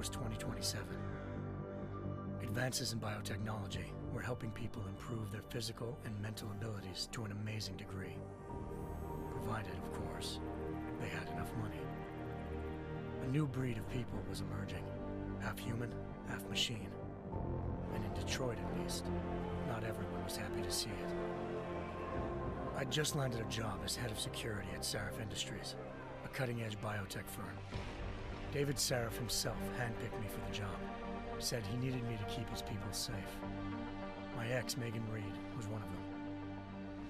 was 2027. Advances in biotechnology were helping people improve their physical and mental abilities to an amazing degree. Provided, of course, they had enough money. A new breed of people was emerging, half human, half machine. And in Detroit, at least, not everyone was happy to see it. I'd just landed a job as head of security at Sarif Industries, a cutting-edge biotech firm. David Sarif himself handpicked me for the job, said he needed me to keep his people safe. My ex, Megan Reed, was one of them.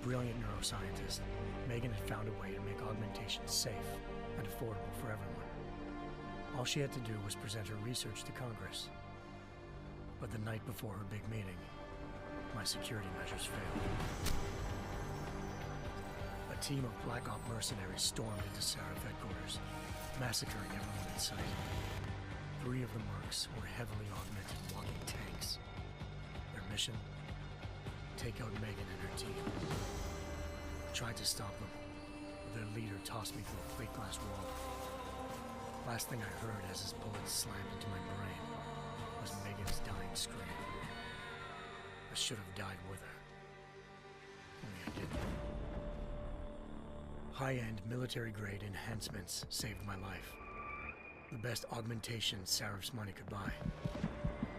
Brilliant neuroscientist, Megan had found a way to make augmentation safe and affordable for everyone. All she had to do was present her research to Congress. But the night before her big meeting, my security measures failed. A team of Black Op mercenaries stormed into Sarif headquarters, massacring everyone in sight. 3 of the mercs were heavily augmented walking tanks. Their mission? Take out Megan and her team. I tried to stop them, but their leader tossed me through a plate glass wall. Last thing I heard as his bullets slammed into my brain was Megan's dying scream. I should have died with her. Only I didn't. High-end military-grade enhancements saved my life. The best augmentation Sarif's money could buy.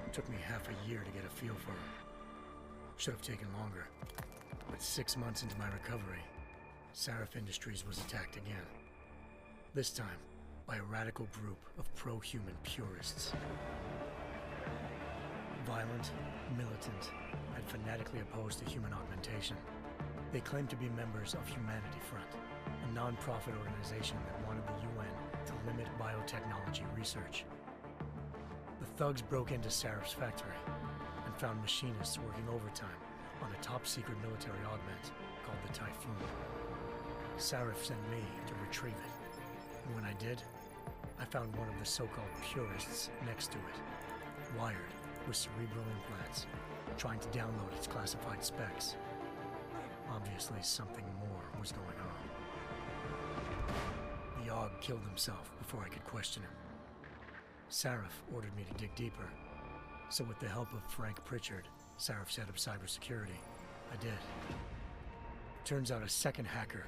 It took me half a year to get a feel for her. Should have taken longer. But 6 months into my recovery, Sarif Industries was attacked again. This time, by a radical group of pro-human purists. Violent, militant, and fanatically opposed to human augmentation. They claimed to be members of Humanity Front, a non-profit organization that wanted the UN to limit biotechnology research. The thugs broke into Sarif's factory and found machinists working overtime on a top-secret military augment called the Typhoon. Sarif sent me to retrieve it. And when I did, I found one of the so-called purists next to it, wired with cerebral implants, trying to download its classified specs. Obviously, something more was going on. The AUG killed himself before I could question him. Sarif ordered me to dig deeper, so with the help of Frank Pritchard, Sarif's head of cybersecurity, I did. Turns out a second hacker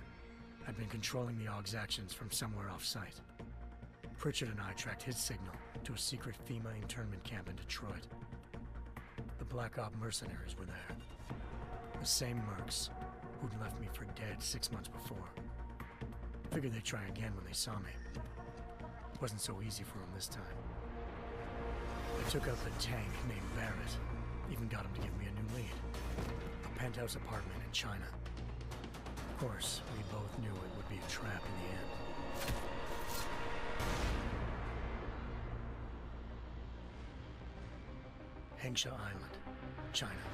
had been controlling the AUG's actions from somewhere off-site. Pritchard and I tracked his signal to a secret FEMA internment camp in Detroit. The Black Op mercenaries were there. The same mercs who'd left me for dead 6 months before. Figured they'd try again when they saw me. It wasn't so easy for them this time. I took out the tank named Barrett, even got him to give me a new lead. A penthouse apartment in China. Of course, we both knew it would be a trap in the end. Hengsha Island, China.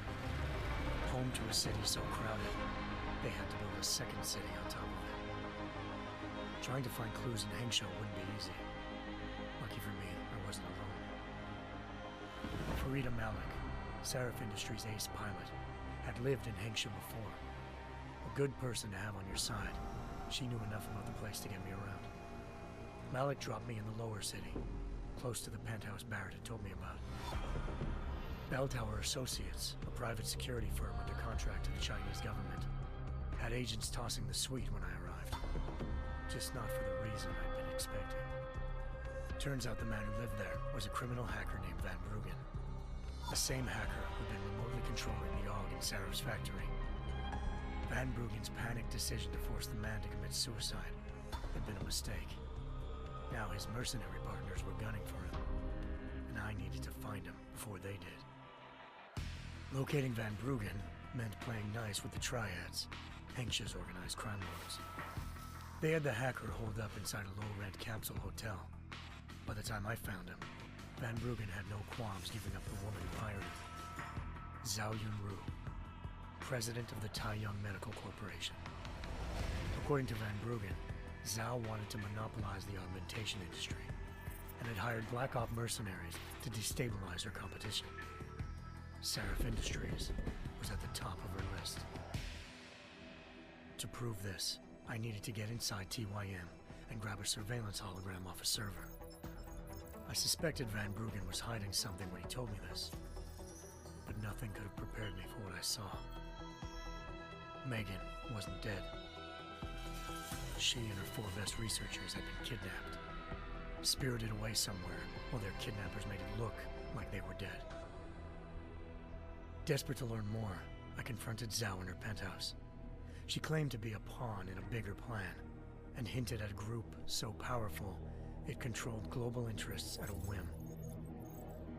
Home to a city so crowded, they had to build a second city on top of it. Trying to find clues in Hengsha wouldn't be easy. Lucky for me, I wasn't alone. Farida Malik, Sarif Industries' ace pilot, had lived in Hengsha before. A good person to have on your side. She knew enough about the place to get me around. Malik dropped me in the lower city, close to the penthouse Barrett had told me about. Bell Tower Associates, a private security firm under contract to the Chinese government, had agents tossing the suite when I arrived. Just not for the reason I'd been expecting. Turns out the man who lived there was a criminal hacker named Van Bruggen. The same hacker who'd been remotely controlling the AUG in Sarif's factory. Van Bruggen's panicked decision to force the man to commit suicide had been a mistake. Now his mercenary partners were gunning for him, and I needed to find him before they did. Locating Van Bruggen meant playing nice with the Triads, Hengsha's organized crime lords. They had the hacker holed up inside a low-rent capsule hotel. By the time I found him, Van Bruggen had no qualms giving up the woman who hired him. Zhao Yunru, president of the Taiyang Medical Corporation. According to Van Bruggen, Zhao wanted to monopolize the augmentation industry and had hired Black Op mercenaries to destabilize her competition. Sarif Industries was at the top of her list. To prove this, I needed to get inside TYM and grab a surveillance hologram off a server. I suspected Van Bruggen was hiding something when he told me this, but nothing could have prepared me for what I saw. Megan wasn't dead. She and her 4 best researchers had been kidnapped, spirited away somewhere while their kidnappers made it look like they were dead. Desperate to learn more, I confronted Zhao in her penthouse. She claimed to be a pawn in a bigger plan, and hinted at a group so powerful it controlled global interests at a whim.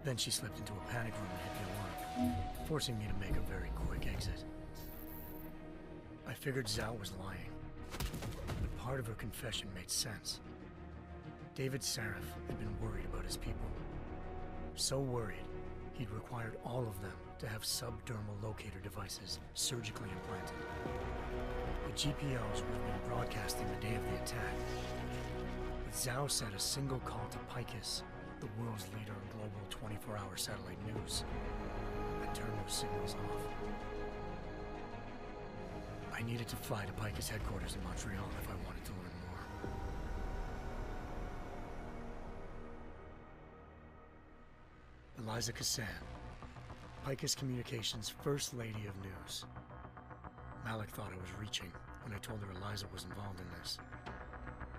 Then she slipped into a panic room and hit the alarm, forcing me to make a very quick exit. I figured Zhao was lying, but part of her confession made sense. David Sarif had been worried about his people. So worried, he'd required all of them to have subdermal locator devices surgically implanted. The GPOs would have been broadcasting the day of the attack. But Zhao said a single call to Pacifist, the world's leader in global 24-hour satellite news, had turned those signals off. I needed to fly to Pacifist headquarters in Montreal if I wanted to learn more. Eliza Cassan, Pacifist Communications' First Lady of News. Malik thought I was reaching when I told her Eliza was involved in this.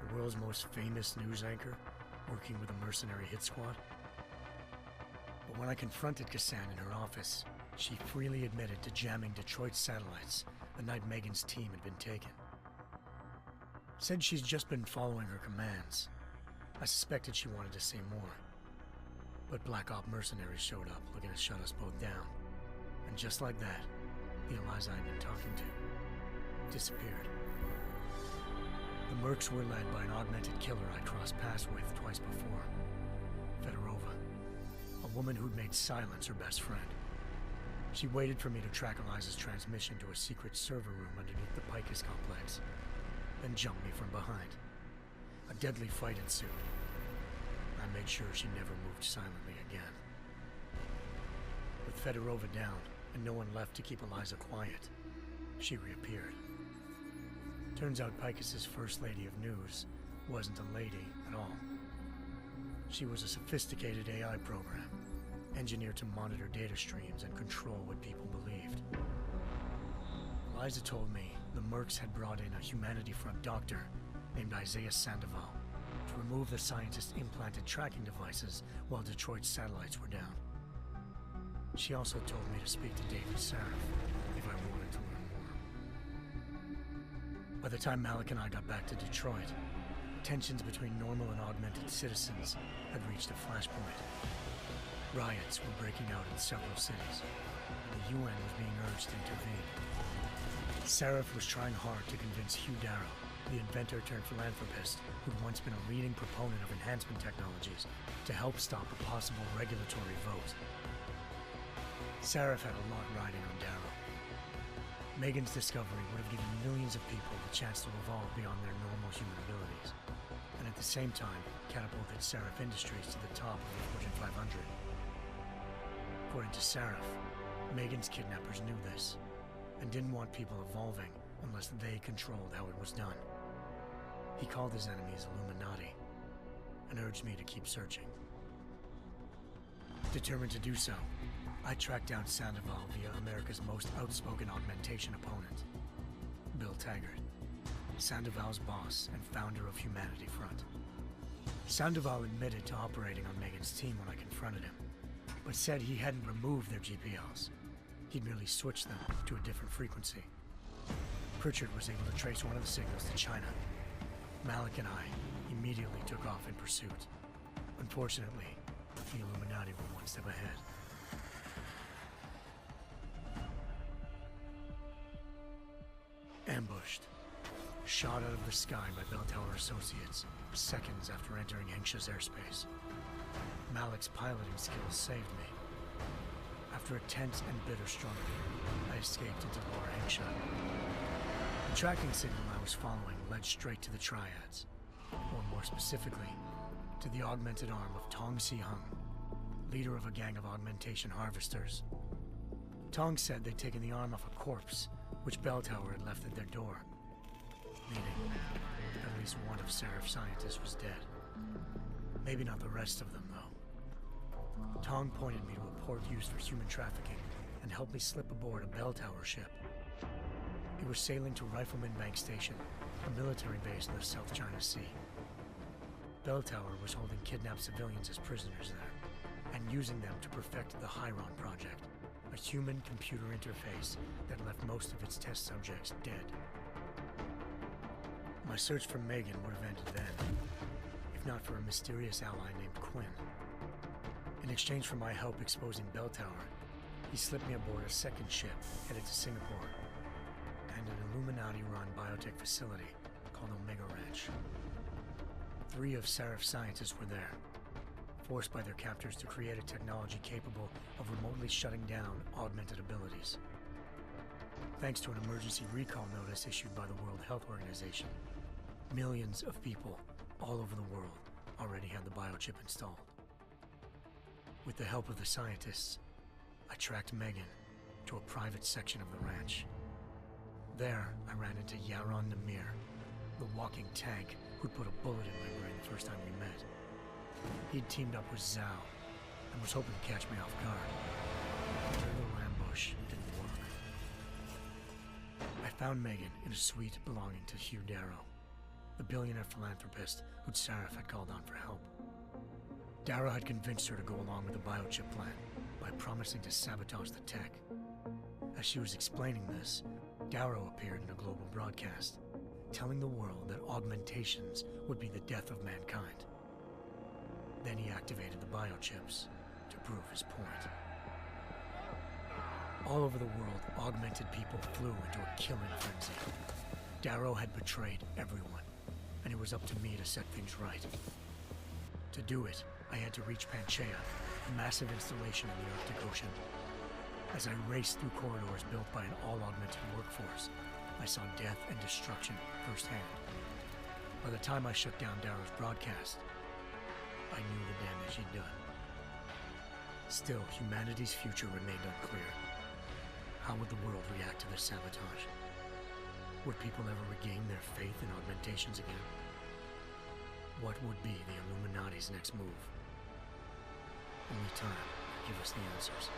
The world's most famous news anchor, working with a mercenary hit squad. But when I confronted Cassan in her office, she freely admitted to jamming Detroit's satellites the night Megan's team had been taken. Said she's just been following her commands. I suspected she wanted to say more. But Black Op mercenaries showed up looking to shut us both down. And just like that, the Eliza I'd been talking to disappeared. The Mercs were led by an augmented killer I crossed paths with twice before, Fedorova, a woman who'd made silence her best friend. She waited for me to track Eliza's transmission to a secret server room underneath the Pacifist complex, then jumped me from behind. A deadly fight ensued. I made sure she never moved silently again. With Fedorova down and no one left to keep Eliza quiet, she reappeared. Turns out Picus's First Lady of News wasn't a lady at all. She was a sophisticated AI program, engineered to monitor data streams and control what people believed. Eliza told me the Mercs had brought in a Humanity Front doctor named Isaiah Sandoval to remove the scientist's implanted tracking devices while Detroit's satellites were down. She also told me to speak to David Sarif if I wanted to learn more. By the time Malik and I got back to Detroit, tensions between normal and augmented citizens had reached a flashpoint. Riots were breaking out in several cities, and the UN was being urged to intervene. Sarif was trying hard to convince Hugh Darrow, the inventor-turned-philanthropist who'd once been a leading proponent of enhancement technologies, to help stop a possible regulatory vote. Sarif had a lot riding on Darrow. Megan's discovery would have given millions of people the chance to evolve beyond their normal human abilities, and at the same time catapulted Sarif Industries to the top of the Fortune 500. According to Sarif, Megan's kidnappers knew this, and didn't want people evolving unless they controlled how it was done. He called his enemies Illuminati, and urged me to keep searching. Determined to do so, I tracked down Sandoval via America's most outspoken augmentation opponent, Bill Taggart, Sandoval's boss and founder of Humanity Front. Sandoval admitted to operating on Megan's team when I confronted him, but said he hadn't removed their GPLs. He'd merely switched them to a different frequency. Pritchard was able to trace one of the signals to China. Malik and I immediately took off in pursuit. Unfortunately, the Illuminati were one step ahead. Ambushed. Shot out of the sky by Bell Tower Associates, seconds after entering Hengsha's airspace. Malik's piloting skills saved me. After a tense and bitter struggle, I escaped into Lower Hengsha. The tracking signal I was following led straight to the Triads, or more specifically, to the augmented arm of Tong Si-hung, leader of a gang of augmentation harvesters. Tong said they'd taken the arm off a corpse, which Bell Tower had left at their door, meaning at least one of Sarif's scientists was dead. Maybe not the rest of them, though. Tong pointed me to a port used for human trafficking and helped me slip aboard a bell tower ship. It was sailing to Rifleman Bank Station, a military base in the South China Sea. Bell Tower was holding kidnapped civilians as prisoners there, and using them to perfect the Hyron Project, a human-computer interface that left most of its test subjects dead. My search for Megan would have ended then, if not for a mysterious ally named Quinn. In exchange for my help exposing Bell Tower, he slipped me aboard a second ship headed to Singapore and an Illuminati-run biotech facility called Omega Ranch. 3 of Seraph's scientists were there, forced by their captors to create a technology capable of remotely shutting down augmented abilities. Thanks to an emergency recall notice issued by the World Health Organization, millions of people all over the world already had the biochip installed. With the help of the scientists, I tracked Megan to a private section of the ranch. There, I ran into Yaron Namir, the walking tank who'd put a bullet in my brain the first time we met. He'd teamed up with Zhao and was hoping to catch me off guard. But their little ambush didn't work. I found Megan in a suite belonging to Hugh Darrow, the billionaire philanthropist who'd Seraph had called on for help. Darrow had convinced her to go along with the biochip plan by promising to sabotage the tech. As she was explaining this, Darrow appeared in a global broadcast, telling the world that augmentations would be the death of mankind. Then he activated the biochips to prove his point. All over the world, augmented people flew into a killing frenzy. Darrow had betrayed everyone, and it was up to me to set things right. To do it, I had to reach Panchaea, a massive installation in the Arctic Ocean. As I raced through corridors built by an all-augmented workforce, I saw death and destruction firsthand. By the time I shut down Darrow's broadcast, I knew the damage he'd done. Still, humanity's future remained unclear. How would the world react to this sabotage? Would people ever regain their faith in augmentations again? What would be the Illuminati's next move? Only time could give us the answers.